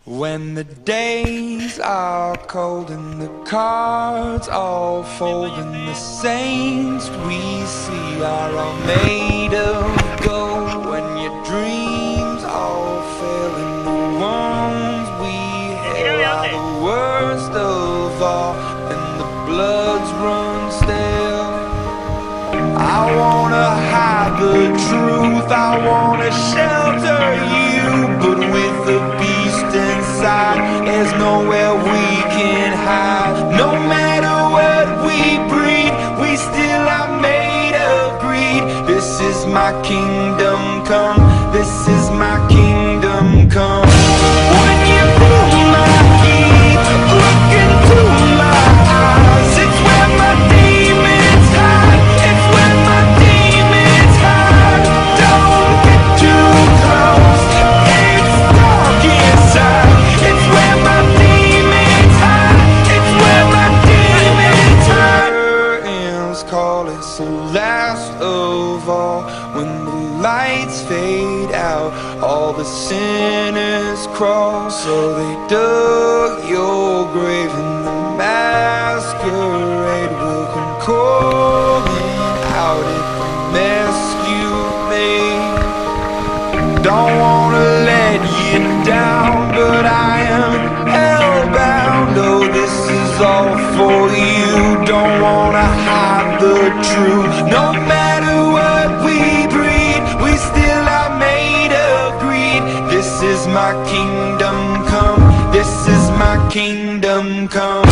When the days are cold and the cards all fold and the saints we see are all made of gold, when your dreams all fail and the ones we hail are the worst of all and the bloods run stale, I wanna hide the truth, I wanna shelter you, but with the beast inside, there's nowhere we can hide. No matter what we breed, we still are made of greed. This is my kingdom come, this is my kingdom come. When you pull my key, look into my eyes, it's where my demons hide, it's where my demons hide. Don't get too close, it's dark inside, it's where my demons hide, it's where my demons hide. Curtains call, it's the last of all. When the lights fade out, all the sinners crawl. So they dug your grave and the masquerade will come calling out at the mess you made. Don't wanna let you down, but I am hellbound. Oh, this is all for you. Don't wanna hide the truth. No matter what we breed, we still are made of greed. This is my kingdom come, this is my kingdom come.